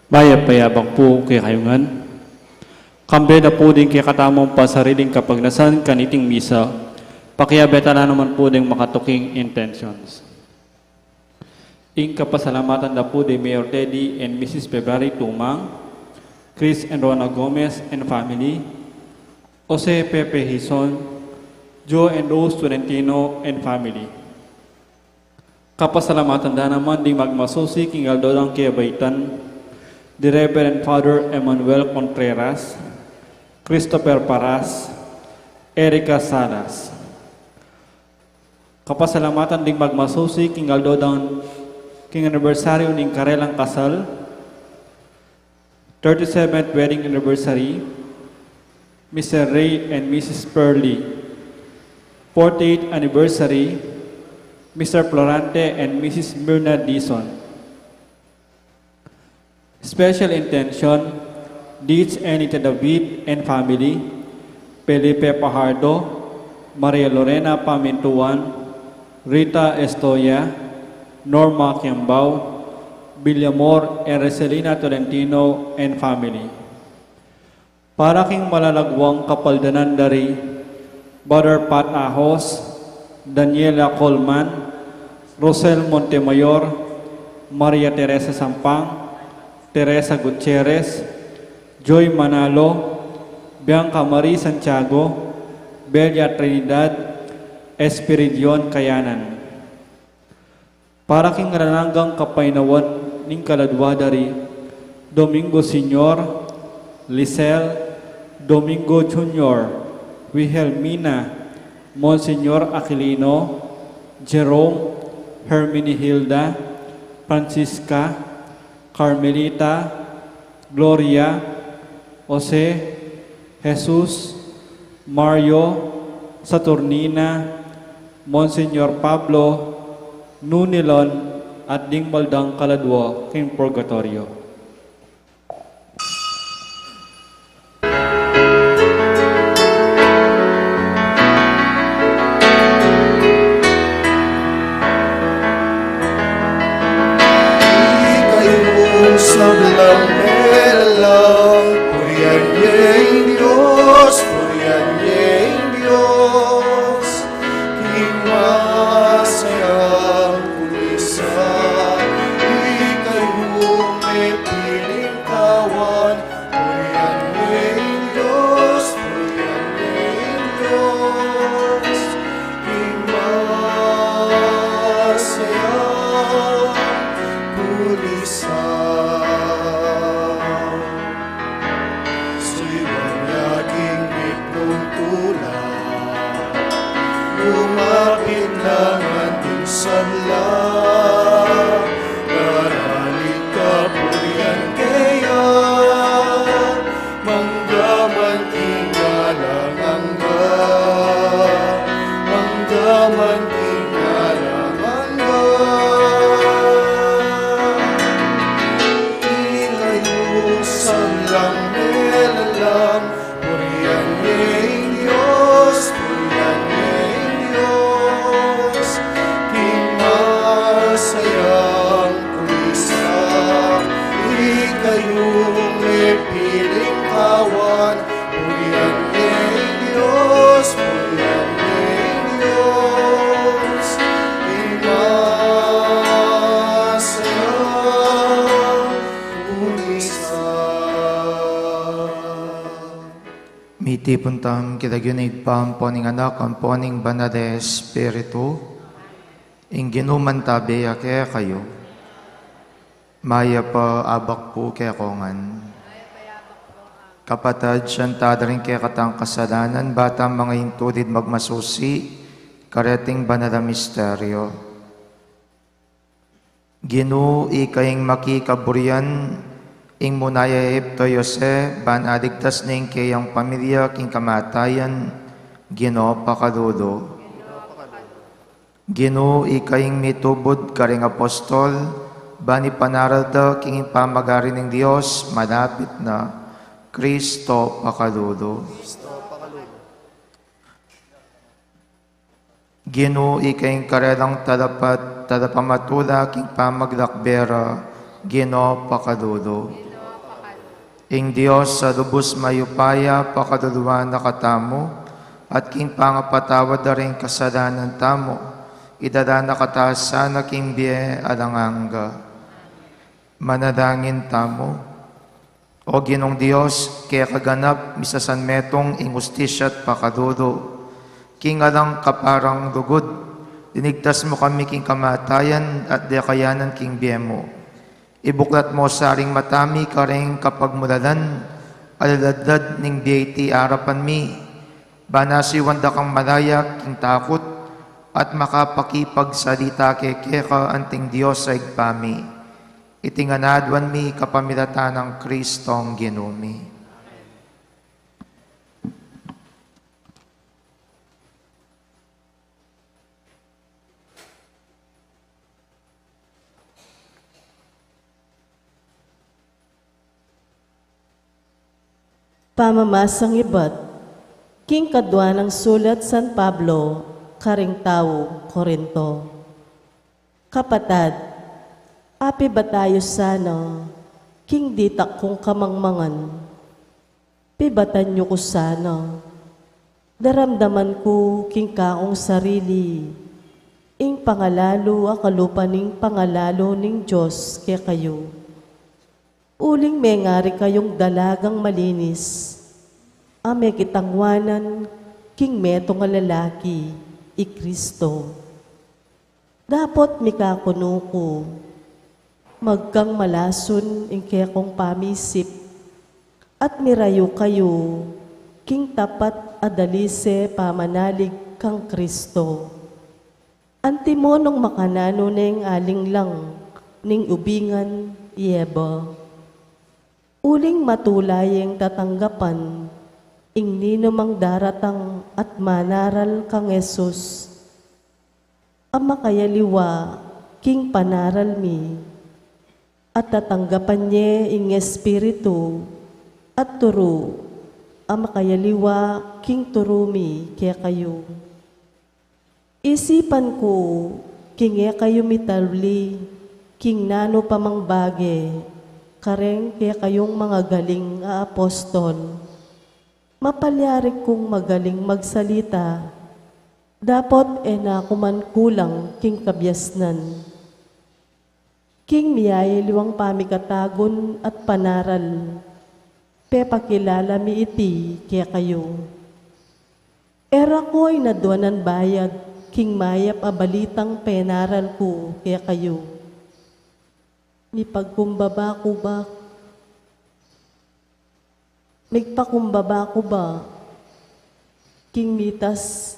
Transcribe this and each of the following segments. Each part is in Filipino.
Mayapayabang po kay kayungan. Kambe na po din kay katamong pasariling kapagnasan kaniting misa. Pakiabeta na naman po din makatuking intentions. Ing kapasalamatan na po din Mayor Teddy and Mrs. February Tumang, Chris and Rona Gomez and family, Jose Pepe Hison, Joe and Rose Tolentino and family. Kapasalamatan na naman din magmasusi king Aldodang Kiabaitan, the Reverend Father Emmanuel Contreras, Christopher Paras, Erica Salas. Kapasalamatan ding magmasusi king Aldodang king anniversary ning karelang kasal, 37th wedding anniversary, Mr. Ray and Mrs. Pearly, 48th anniversary, Mr. Florante and Mrs. Myrna Dison. Special intention, Deeds Anita David and family, Felipe Pajardo, Maria Lorena Pamintuan, Rita Estoya, Norma Kiambao, Villamor and Reselina Tolentino and family. Para king malalagwang kapaldanan dari, Brother Pat Ahos, Daniela Colman, Rosel Montemayor, Maria Teresa Sampang, Teresa Gutierrez, Joy Manalo, Bianca Marie Santiago, Belia Trinidad, Espiridion Kayanan. Para king rananggang kapainawan ning kaladwa dari, Domingo Senior, Lisel, Domingo Junior, Wilhelmina, Monsignor Aquilino, Jerome, Herminihilda, Francisca, Carmelita, Gloria, Jose, Jesus, Mario, Saturnina, Monsignor Pablo, Nunilon, at Dingmaldang Kaladwa, king Purgatorio. Sablang melang, purihan niya'y Diyos, purihan niya'y Diyos. Masayang kulisa, ikayong may piling kawan, purihan niya'y Diyos, purihan niya'y Diyos. Masayang kulisa. Lumapit lang ating sanla, naranig ka purihan kaya, manggaman ingalang angga, manggaman ingalang angga. Ilayo sa langelalang, purihan niya'y Diyos, purihan niya'y Diyos. Masayang kulisa, ikayong may piling kawan, purihan niya'y Diyos, purihan niya'y Diyos. Masayang kulisa. Miti puntang kitagyunig pamponing anak ang poning banal na Espiritu, ing ginuman tabi kaya kayo, maya pa abak po kaya kongan. Kapatad, siyanta rin kaya katang kasalanan, batang mga intulid magmasusi, kareting banal na misteryo. Ginu ikaying makikaburian, ing munaya Epto Yose, ban adigtas ning kayang pamilya king kamatayan, Gino pakadudo. Gino ikaying mitubod karing apostol, bani panaralda king pamagari ng Diyos, malapit na, Kristo pakadudo. Gino ikaying karelang tadapamatula king pamaglakbera, Gino pakadudo. Ing Diyos sa lubos mayupaya, pakaduluan na katamo, at king pangapatawad na rin kasalanan tamo, idala na kataasan na king biye alanganga. Manadangin tamo, o Ginong Diyos, kaya kaganap, misasan metong ingustisya at pakadulo, king alang kaparang lugod, dinigtas mo kami king kamatayan at dekayanan king biye mo. Ibuklat mo sa aring matami kareng kapag mulalan, alaladad ning biyeti arapan mi, banasi wanda kang malaya king takot, at makapakipagsalita keka anting Diyos sa igpami. Itinganadwan mi kapamilatan ng Kristong ginumi. Pamamasang ibat, king kadwa ng sulat San Pablo, karing tao, Korinto. Kapatad, api ba tayo sana, king ditak kong kamangmangan, pibatan niyo ko sana, daramdaman ko king kaong sarili, ing pangalalo akalupa ning pangalalo ning Diyos kaya kayo. Uling may ngari kayong dalagang malinis, ame kitangwanan, king meto nga lalaki, i Kristo. Dapot mikakuno ko, magkang malason ing kaya kong pamisip, at mirayo kayo, king tapat adalise pamanalig kang Kristo. Antimo nung makanano ning aling lang, ning ubingan, iyeba. Uling matulayeng tatanggapan, ing ninumang daratang at manaral kang Jesus. Ama kayaliwa, king panaral mi, at tatanggapan niya ing Espiritu, at turo, ama kayaliwa, king turumi, kaya kayo. Isipan ko, king kayo mitalli, king nano pamang bage, kareng kaya kayong mga galing apostol. Mapalyarik kong magaling magsalita, dapot na kuman kulang king kabyasnan. King miyay liwang pamikatagon at panaral, pepakilala mi iti kaya kayo. Era ko'y nadwanan bayad, king mayap abalitang penaral ko kaya kayo. Ni pagkumbaba ko ba? Nagpakumbaba ko ba? King mitas,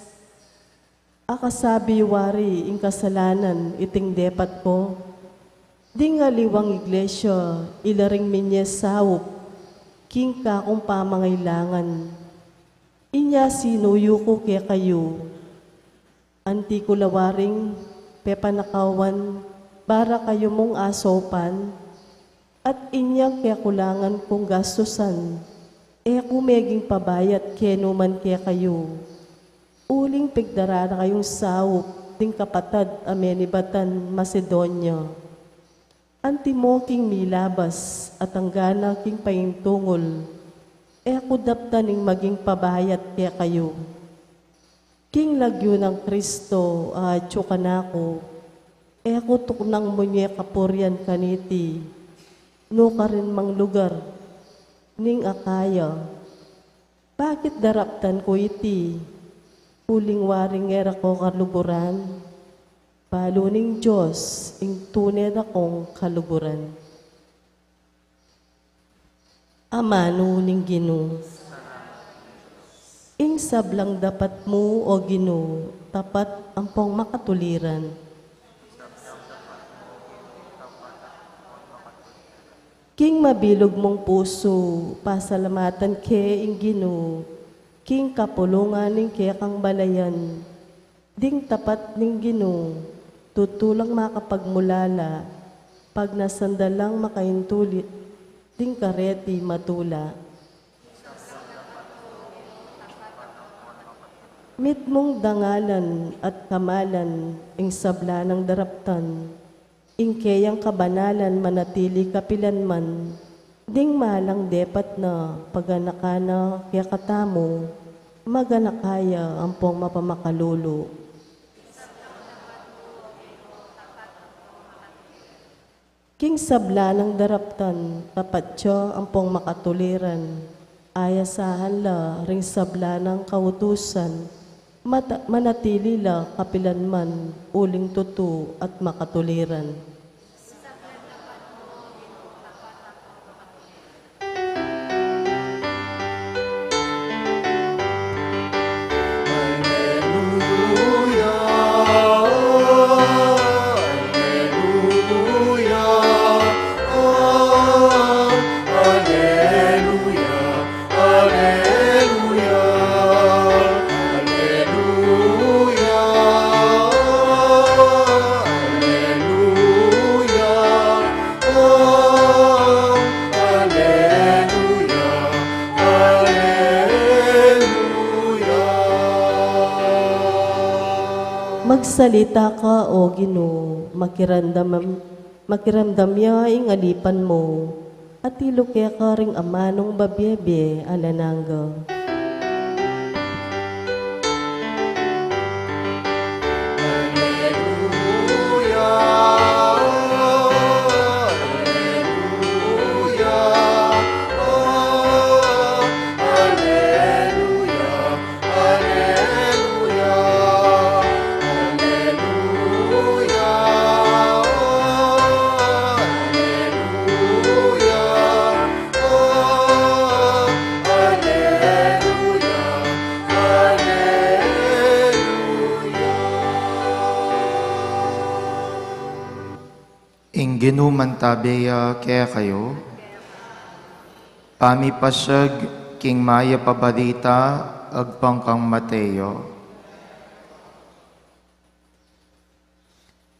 akasabi wari ing kasalanan iting depat ko. Di nga liwang iglesia, ilaring minye sawop, king kakong pamangailangan. Inya sinuyo ko kaya kayo. Anti ko lawaring, pepanakawan, para kayo mong asopan, at inyang kaya kulangan kong gastusan, kumeging pabayat kenuman kaya kayo. Uling pigdara na kayong sawop, ting kapatad amenibatan Macedonia. Antimo king milabas, at ang gana king paintungol, kudaptaning maging pabayat kaya kayo. King lagyo ng Kristo, tsukanako, ako tuknang munye kapuryan kaniti, no ka rin mang lugar, ning akaya. Bakit daraptan ko iti, uling waring era ko kaluburan, palo ning Diyos, ing tuned akong kaluburan. Amano ning Ginoo, ing sablang dapat mo o Ginoo, tapat ampong makatuliran. King mabilog mong puso, pasalamatan ke ing Ginoo, king kapulungan ning kaya kang balayan, ding tapat ning Ginoo, tutulang makapagmulala, pag nasandalang makaintulit, ding kareti matula. Mit mong dangalan at kamalan, ing sabla ng daraptan, ing kayang kabanalan manatili kapilanman, Ding malang depat na paganakana kaya katamo, maganakaya ampong mapamakalulu. King sabla ng daraptan, tapat siya ampong makatuliran. Ayasahan la ring sabla ng kautusan, manatili la kapilanman, uling tutu at makatuliran. Magsalita ka, O Ginoo, makiramdam ya ing alipan mo, at ilukya ka ring amanong babyebe alananga. Ing ginumantabeya kaya kayo, pamipasag king maya pabalita agpangkang Mateo.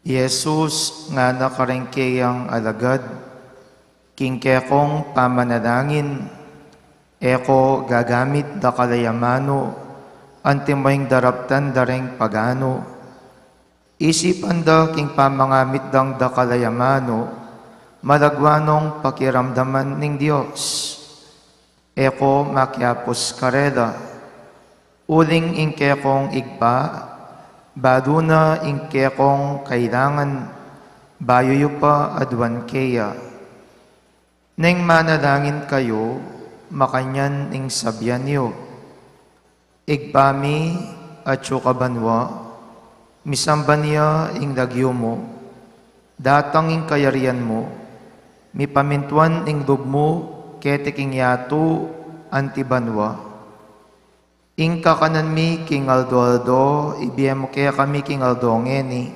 Jesus nga nakarengkeyang alagad, king kekong pamanalangin, eko gagamit da kalayamano, antimayng daraptan dareng pagano, isipan da king pamangamit dang da kalayamano, malagwanong pakiramdaman ning Diyos. Eko makiapos karela, uling ingkekong igpa, baduna ingkekong kailangan, bayoyo pa adwan keya. Neng manalangin kayo, makanyan ing sabyan niyo. Igpami at sukabanwa, misamban niya ing lagyo mo, datang ing kayarian mo, mipamintuan ing lub mo, keteking yato, antibanwa. Ing kakanan mi king aldo-aldo, ibiyem mo kaya kami king aldongeni,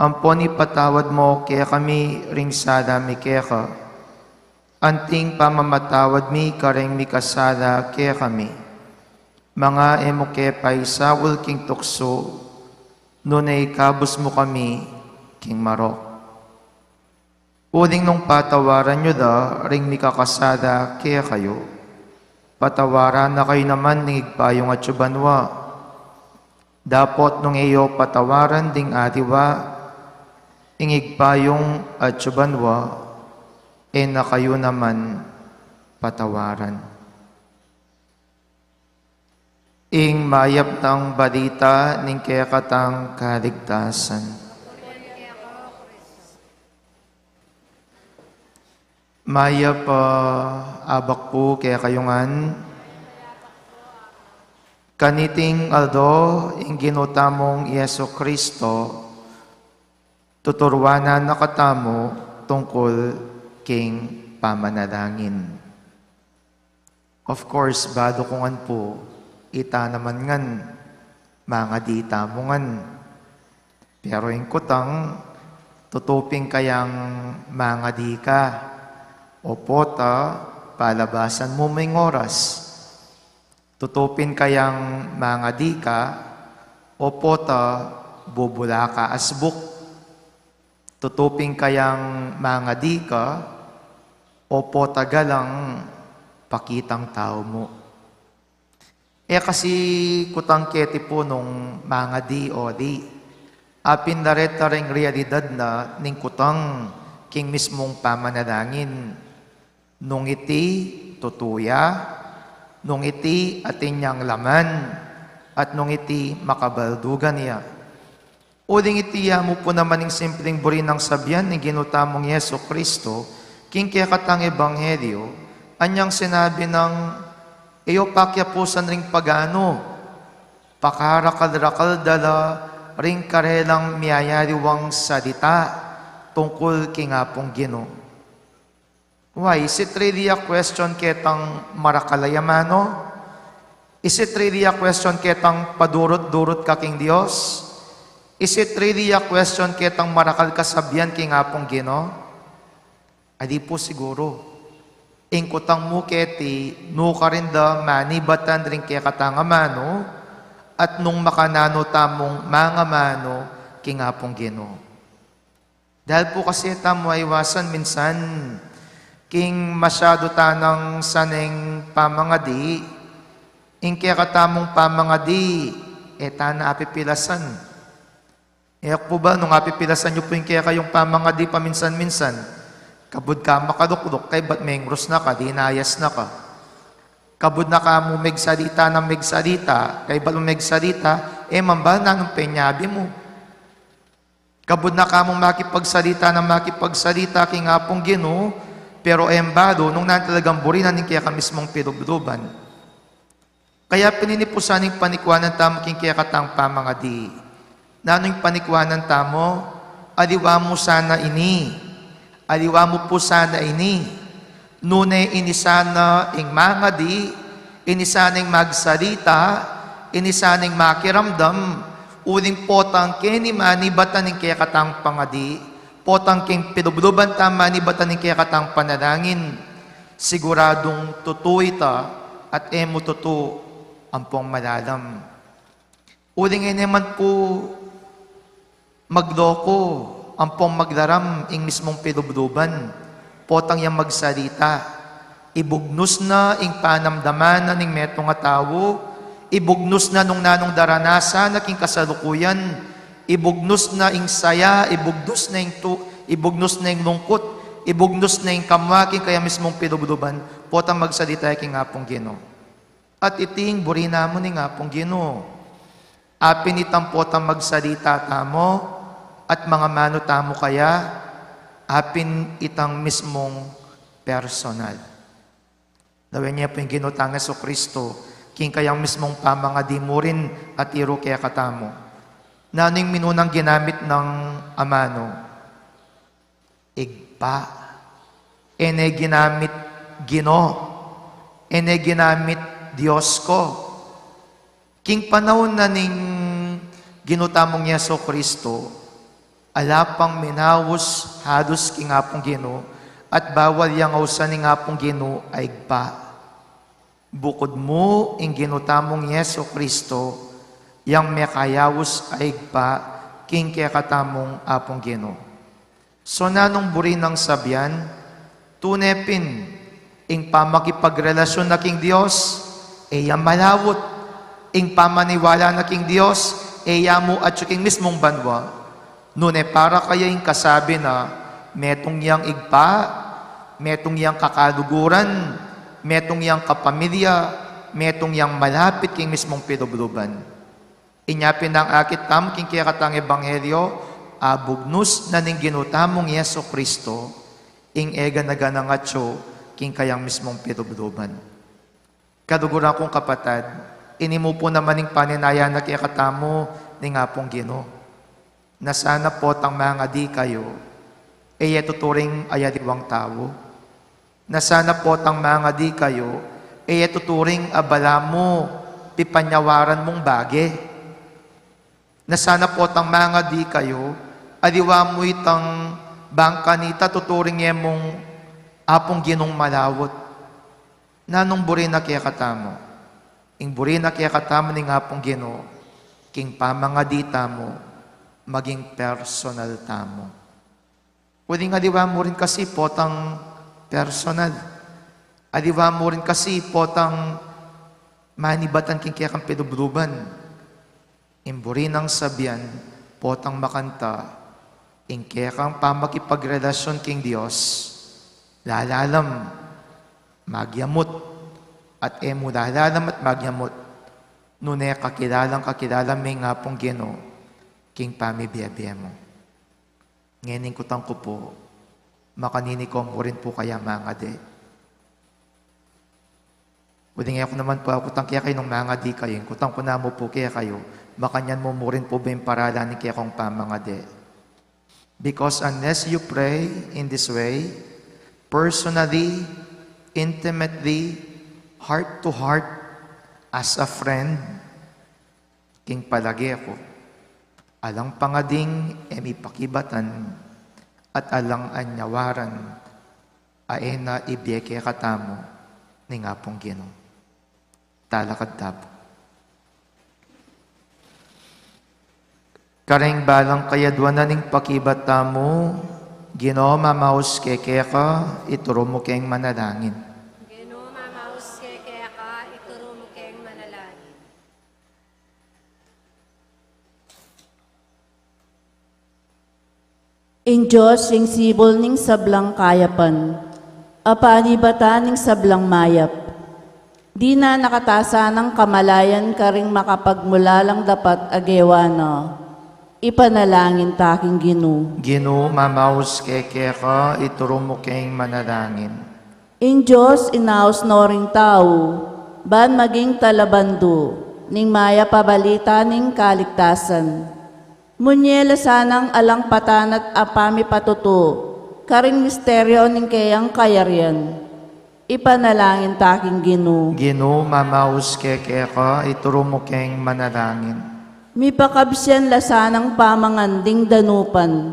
amponi patawad mo kaya kami ring sada mi kaya ka, anting pamamatawad mi kareng mi kasada kaya kami, mga emo kaya paisawul king tukso, nunay kabus mo kami, king marok. Uling nung patawaran nyo da, ring mikakasada kaya kayo. Patawaran na kayo naman ng igpayong at subanwa. Dapot nung iyo patawaran ding atiwa, ing igpayong at subanwa, na kayo naman patawaran. Ing mayap ng balita ning kaya katang kaligtasan. Mayap abak po kaya kayungan. Kaniting aldo ing ginutamong Yeso Kristo, tuturwanan na katamo tungkol king pamanalangin. Of course, bado kungan po, ita naman ngan, mga dita mo ngan. Pero yung kutang, tutuping kayang mga di ka, o pota, palabasan mo may oras. Tutupin kayang mga di ka, o pota, bubula ka asbuk. Tutupin kayang mga di ka, o pota galang pakitang tao mo. Kasi kutang keti po nung mga di o di, pindareta ring realidad na ning kutang king mismong pamanalangin. nung iti tutuya, nung iti atinyang laman, at nung iti makabaldugan niya. Uling itiya mo po naman ng simpleng buri ng sabyan ni ginutamong Yeso Kristo, king kaya katang ebanghelyo, anyang sinabi ng iyo pakyapusan ring pagano, pakarakal-rakal dala ring karelang miyayariwang salita tungkol kingapong Ginoo. Why? Is it really a question ketang marakalayamano? Is it really a question ketang padurot-durot ka king Dios? Is it really a question ketang marakal kasabyan kingapong Ginoo? Adi po siguro. Ingkutang mo keti, no karinda manibatan rin kaya katangamano, at nung makanano tamong mga mano, kingapong Ginoo. Dahil po kasi tamo ay iwasan minsan, king masyado tanang saneng pamangadi, ing kaya katamong pamangadi, etana apipilasan. Iyak po ba, nung apipilasan nyo po yung kaya kayong pamangadi paminsan-minsan, kabud ka makaduklok, kay ba't mengros na ka, dinayas na ka. Kabud na ka mo megsalita ng megsalita, kay ba't mo megsalita, mambal na ng penyabi mo. Kabud na ka mo makipagsalita ng makipagsalita, kingapong Ginoo, pero embado, nung natalagang burinan ng kaya ka mismong pilubluban. Kaya pininipusaning panikwanan tamo king kaya katang pamangadi. Nanong panikwanan tamo, aliwa mo sana ini, aliwa mo po sana ini. Nune inisana ing mangadi, inisaning magsalita, inisaning makiramdam, uling potang kenimani bataning kaya katang pangadi, potang king pinubluban tama ni bataning kaya katang panalangin, siguradong tutuy ta at emo tutu ampong malalam. Uling naman po magloko, ampong maglaram ing mismong pinubluban, potang yang magsalita, ibugnos na ing panamdaman na ning metong atawo, ibugnos na nung nanong daranasa na king kasalukuyan, ibugnos na ing saya, ibugnos na ing lungkot, ibugnos na ing kamwaking kaya mismong pinubluban, potang magsalita king ngapong Ginoo. At iting buri namo ni ngapong Ginoo. Apin itang potang magsalita tamo, at mga mano tamo kaya, apin itang mismong personal. Dawin niya po yung ginutang Yesu Kristo, king kayang mismong pamangadi mo rin at iro kaya katamo. Naning minunang ginamit ng amano, igpa, ene ginamit Ginoo, ene ginamit Diyos ko. King panahon na ning ginutamong Yesu Kristo, alapang minawos hados king ngapong Ginoo, at bawal yang ausan ni ngapong Ginoo ay igpa. Bukod mo ing ginutamong Yesu Kristo, yang mekayawos ay igpa, king kaya katamong apong Ginoo. So nanong buri ng sabyan, tunepin, ing pamakipagrelasyon na king Diyos, yang malawot, ing pamaniwala na king Diyos, mo at king mismong banwa, nune para kaya yung kasabi na metong yang igpa, metong yang kakaluguran, metong yang kapamilya, metong yang malapit king mismong pinubluban. Inyapin ang akit tam king kaya katang ebanghelyo, abugnos na ning ginutamong Yeso Kristo, ing ega naganangatso king kayang mismong pinubluban. Kaduguran kong kapatad, inimo po naman ning paninaya na kaya katamo ning ngapong Ginoo, na sana po tang mga di kayo, tuturing ayadiwang tao. Na sana po tang mga di kayo, tuturing abala mo, pipanyawaran mong bage. Na sana po tang mga di kayo, adiwa mo itang bangkanita, tuturing mong apong Ginong malawot. Nanong buri na kaya katamo, ing buri na kaya katamo ning apong Ginoo, king pamangadi tamo, maging personal tamo. Pwedeng adiwa mo rin kasi potang personal. Adiwa mo rin kasi potang manibatan king kaya kang pinubluban. Imburi ng sabyan, potang makanta, ing kaya kang pamakipagrelasyon king Diyos, lalalam, Magyamot at emudalalam at magyamot. Nune kakilalang may nga pong Ginoo, king pamibiyabia mo. Ngening kutang ko po, makanini ko mo rin po kaya mga de. Kundi nga ako naman po, kutang kaya kayo ng mga di kayo, kutang ko na mo po kaya kayo, makanyan mo rin po ba yung paralanin kaya kong pamanga de. Because unless you pray in this way, personally, intimately, heart to heart, as a friend, king palagi ako, alang pangading emipakibatan, at alang anyawaran, aena ibiyeke katamo, ni nga pong Ginoo. Talakad tapo. Kareng balang kayadwan na ning pakibat tamo, Ginoo mamaus kekeka, ituro mo keng manalangin. Ginoo mamaus kaya ka, ituro mo kayong manalangin. In Diyos, yung sibol ning sablang kayapan, apanibata ning sablang mayap. Di na nakatasa ng kamalayan karing makapagmulalang dapat agewana. Ipanalangin taking Ginoo. Ginoo mamaus kekeka, ituro mo keng manalangin. In Diyos, inaos no ring tao, ban maging talabando, ning maya pabalita ning kaligtasan. Munyela sanang alang patan at apami patuto, karing misteryo ning kayang kayarian. Ipanalangin taking Ginoo. Ginoo mamaus kekeka, ituro mo keng manalangin. Mipakabsyan lasanang pamanganding danupan,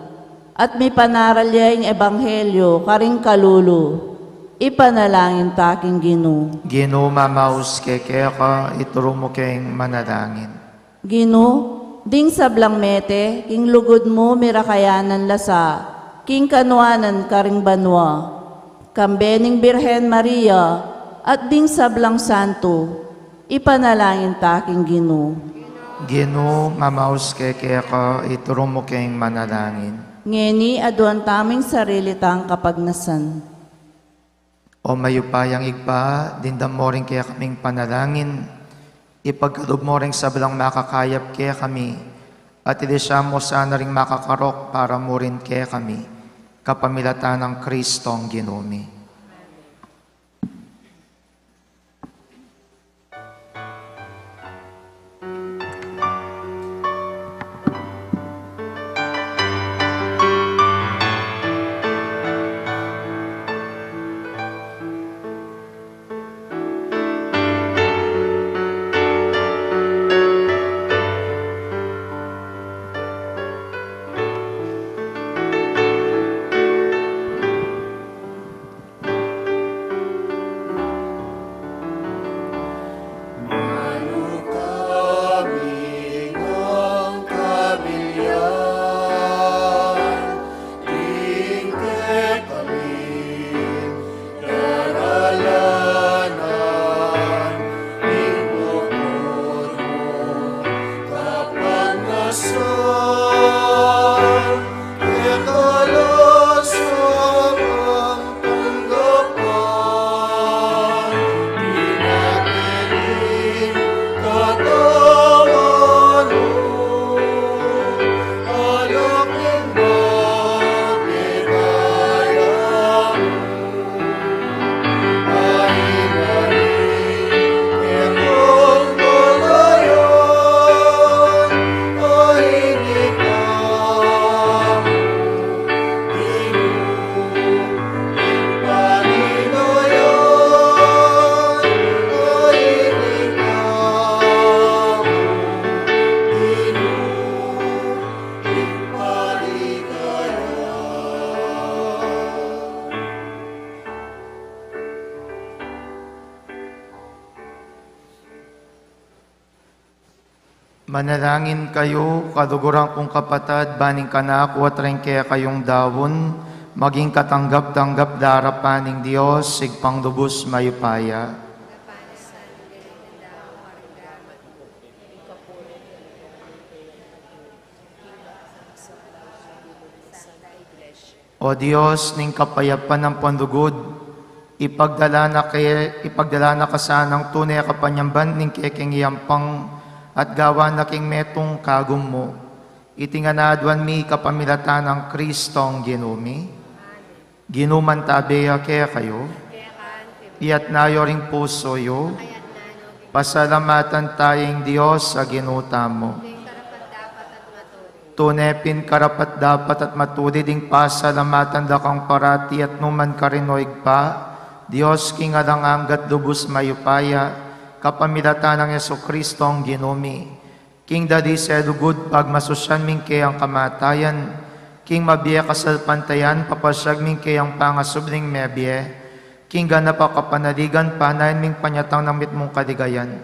at mi panaralyay ng ebanghelyo karing kalulu. Ipanalangin taking Ginoo. Ginoo mamaus kekeka, ituro mo keng manalangin. Ginoo, ding sablang mete, king lugod mo mirakayanan lasa, king kanuanan karing banwa, kambening Birhen Maria, at ding sablang santo, ipanalangin taking Ginoo. Ginoo mamaus kekeka, ituro mo keng manalangin. Ngeni aduan taming sarili tang kapagnasan. O mayupayang igpa, dindam mo rin kaya kaming panalangin, ipagkalob mo rin sablang makakayap kaya kami, at ilisya mo sana rin makakarok para mo rin kaya kami, kapamilatan ng Kristong Ginoo. Manalangin kayo, kaduguran kong kapatad, baning kanako at rin kaya kayong dawon, maging katanggap-tanggap darapaning Diyos, sigpang lubos mayupaya. O Diyos, ning kapayapan ng pandugod, ipagdala na kasanang tunay kapanyamban ning kekeng iyampang at gawa na king metong kagum mo. Itinganadwan mi kapamilatan ng Kristong ginumi. Ginuman tabeya kaya kayo. Iyat nayo ring puso yo. Pasalamatan tayong Diyos sa ginuta mo. Tunepin karapat dapat at matuli ding pasalamatan da kang parati at numan karinoig pa. Diyos king adanganggat lubos mayupaya, kapamilatan ng Yesu Kristo ang ginumi. King dadi sedugud pagmasusyan ming kayang kamatayan, king mabiya kasalpantayan, papasyag ming kayang pangasubling mebiye, king ganap kapanaligan, panayin ming panyatang ng mitmong kaligayan.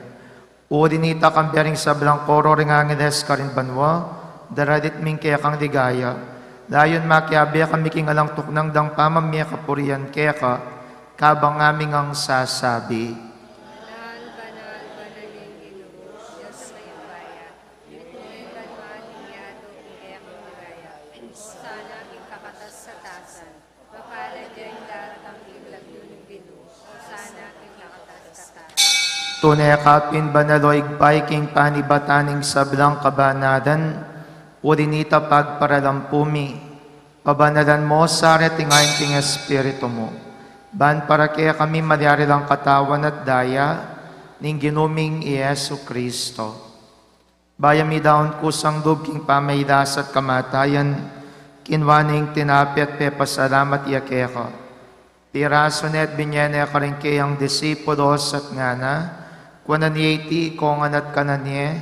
Urinita kang bering sa blangkoro ringangides karin banwa, daradit ming kaya kang ligaya. Dayon makiabiya kami king alang tuknang dang pamamya kapurian kaya ka, kabang aming ang sasabi. Banal, banal, banalin Ginoo, Diyos may bayan. Ito'y banal, hiyado, kaya kong magaya. Sana aking kakatas sa tasan. Mapalad diyang daratang iblag yung Ginoo. Sana aking kakatas sa tasan. Tunay kapin banaloig king panibataning sablang kabanadan, urinita pagparalampumi, pabanalan mo sa retingayin king Espiritu mo. Ban para kaya kami madyari lang katawan at daya, ning ginuming Yesu Kristo. Bayami daon kusang dubking pamaydas at kamatayan, kinwaning tinapi at pepasalamat iyakeka. Piraso net binyene ka rin kayang disipulos at ngana, kwananiyeti kongan at kananye,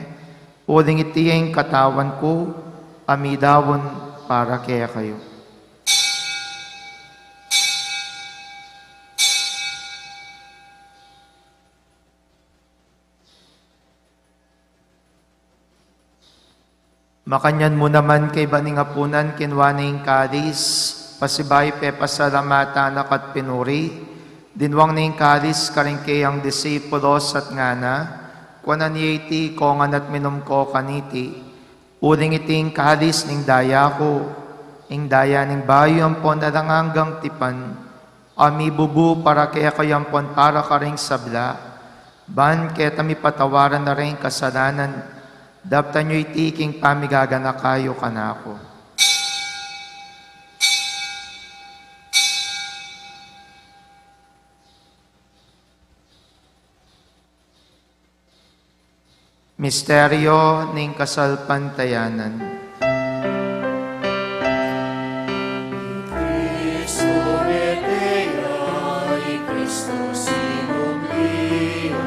uling itiyeng katawan ko, amidawon para kaya kayo. Makanyan mo naman kay baning apunan kinwaning kalis, pasibay pe pasalamata nakat pinuri, dinwang ning kalis karing kayang disipulos at ngana, kwananiyeti kongan at minum ko kaniti, uling iting kalis ning daya ko, ing daya ning bayo ampon alangang tipan, ami bubu para kaya kayampon para karing sabla, ban kaya tami patawaran na rin kasalanan, daptan nyo'y tiking pamigagana kayo kanako. Misteryo ning kasalpantayanan. Cristo Medea, Cristo Sinublia,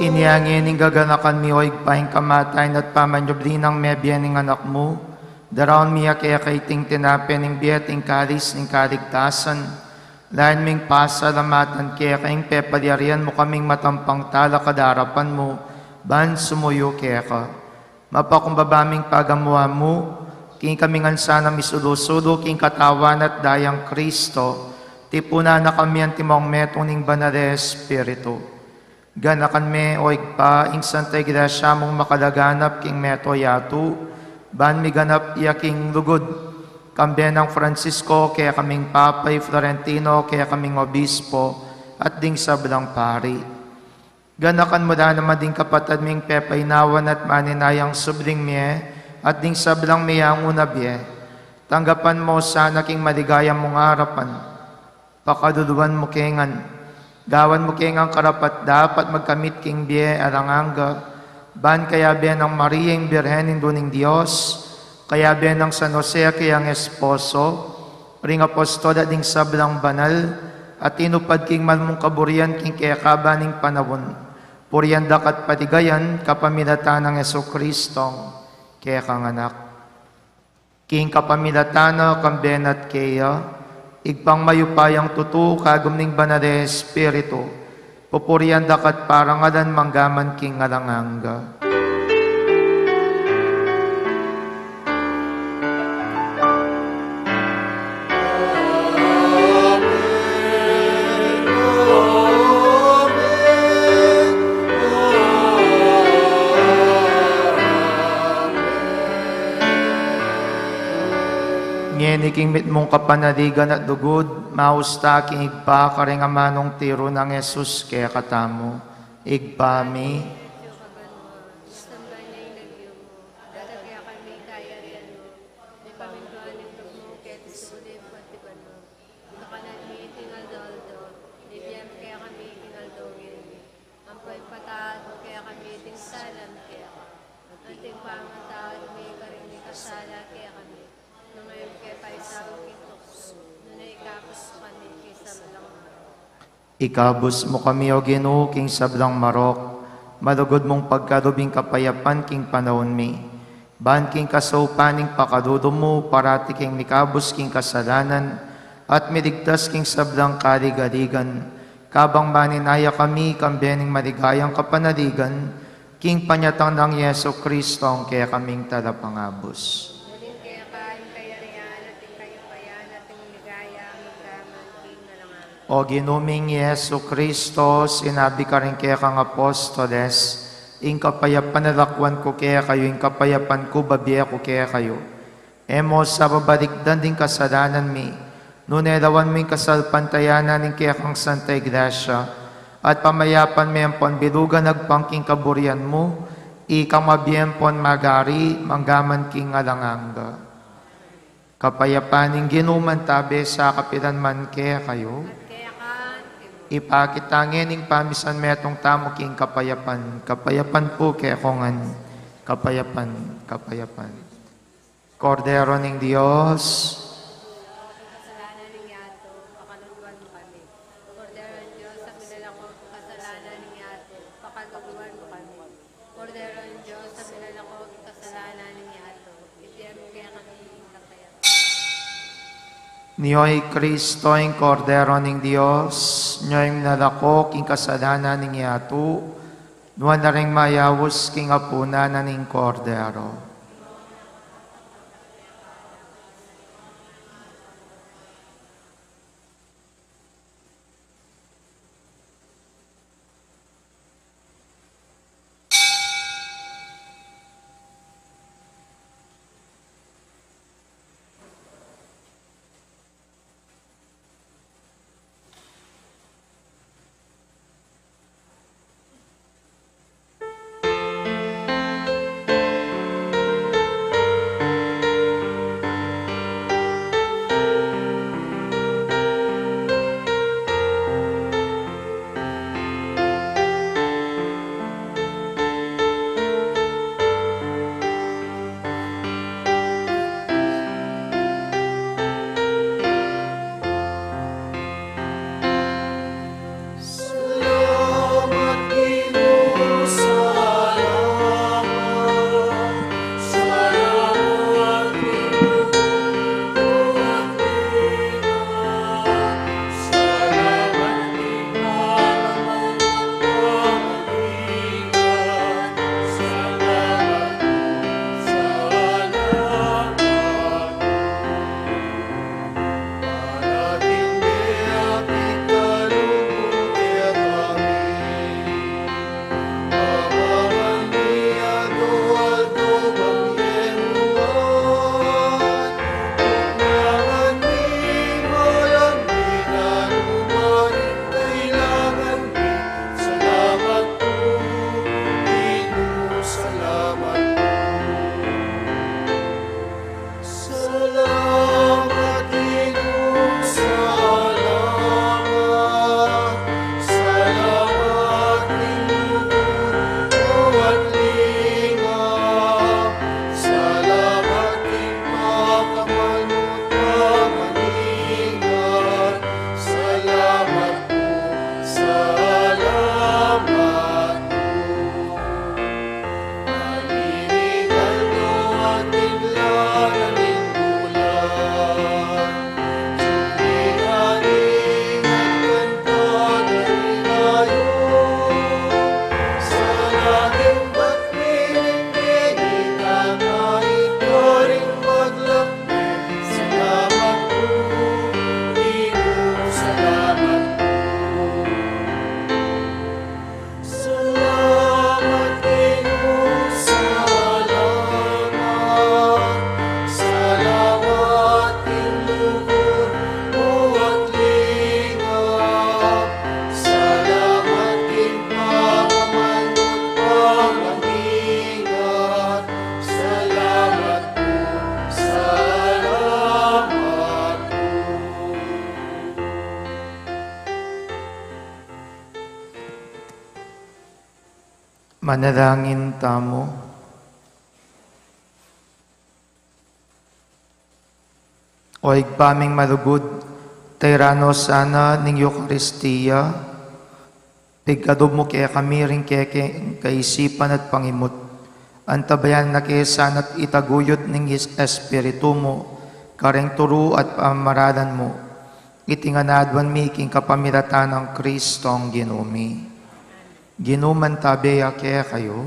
Iniangin ning gaganakan mi oig paing kamatayan at pamanyobli ng mebyen ning anak mo. Daraon miya kaya kaiting tinapen ning biyat ing kalis ning kaligtasan. Lain ming pasalamatan kaya kaing pepadyarian mo kaming matampang tala kadarapan mo. Ban sumuyo kaya ka. Mapakumbabaming pagamuha mo. King kaming ansana misulusulo king katawan at dayang Kristo. Tipuna na kami ang timong metong ning banal Espiritu. Ganakan me oig pa ing santay grasya mong makalaganap king meto yatu, ban mi ganap iya king lugod, kambe ng Francisco kaya kaming Papay Florentino kaya kaming Obispo at ding sablang pari. Ganakan mo da naman ding kapatad ming pepaynawan at maninayang subling miye at ding sablang miyang unabye. Tanggapan mo sana king maligayang mong harapan, pakaduluan mo kengan. Gawan mo keng ang karapat dapat magkamit king biye aranganga, ban kaya biya ng Maria yung Birhenin duning Diyos, kaya biya ng San Jose kayang esposo, ring apostola ding sablang banal, at tinupad king malmong kaburian king kaya kabaning panawon, purian dakat patigayan kapamilatan ng Yesu Kristong kaya kang anak. King kapamilatana kang benat kaya, igpang mayupayang tutu kagumning banal Espiritu, pupurian dakat parangalan manggaman king alanganga. ngeniking mit mong kapanaligan at dugod, mausta king igpa karing amanong tiro ng Jesus kaya katamo. Igpami, Sambay niya yung nagyo mo. Dadagya kami kaya riyan mo. May pamintuan ng loob mo, kaya tisulim patiban mo. Nakanan mi tingal doldo. Nibiyam kaya kami tingal dogin. Ampay patad, kaya kami tingsalam kaya. Anting pamatad, may karing may kasala kaya kami. Nung ngayon kaya paisawag itukso. Nung naikapos kami kaysa malang ikabus mo kami o Ginoo king sablang marok, malugod mong pagkarubing kapayapan king panahon mi. Ban king kasaupaning pakadudo mo, parati king mikabus king kasalanan, at miligtas king sablang kaligaligan. Kabang maninaya kami, kambening maligayang kapanaligan, king panyatang ng Yeso Kristo ang kaya kaming talapangabos. muling kaya kain kaya riyan, ating kayo payan, ating ligaya, magdaman, king nalangan. O ginuming Yeso Kristo, sinabi ka rin kaya kang apostoles, ing kapayapan nalakwan ko kaya kayo, ing kapayapan ko babiya ko kaya kayo. Emo sa babalikdan din kasalanan mi, nunelawan mo yung kasalpantayanan ng kaya kang Santa Iglesia, at pamayapan mi ang panbilugan nagpangking kaburian mo, ikang mabiyempon magari, manggaman king alanganga. Kapayapaning ginuman tabi sa kapilan man kaya kayo, Kaya kan, ipakitangin ing pamisan metong tamo king kapayapan. Kapayapan po kaya kongan. Kapayapan, kapayapan. Kordero ng Diyos, kasalanan ng yato, pakaluluan mo kami. Kordero ng Diyos, sa kilala ko, kasalanan ng yato, pakaluluan mo kami. Kordero ng Diyos, sa kilala ko, kasalanan ng yato, itiyam kaya kami kapayat. Niyo'y Kristo ing Kordero ng Diyos, niyo'y nalako king kasalanan ng yato, nuwan na rin mayawos king apuna na ning Kordero. Manalangin tamo. O igpaming malugod, tayrano sana ning Eucharistia, pigkadob mo kaya kami rin kaya kaisipan at pangimot, antabayan na kaya sana't itaguyot ning Espiritu mo, kareng turu at pamaralan mo, itinganadwan miking kapamiratan ng Kristong ginumi. Ginuman tabi kaya kayo,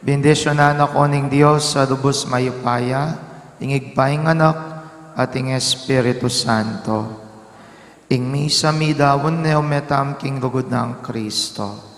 bendisyonan ako ning Diyos sa lubos mayupaya, ingigpaing anak, ating Espiritu Santo. Ing misa mi dawon neo metam king lugod ng Kristo.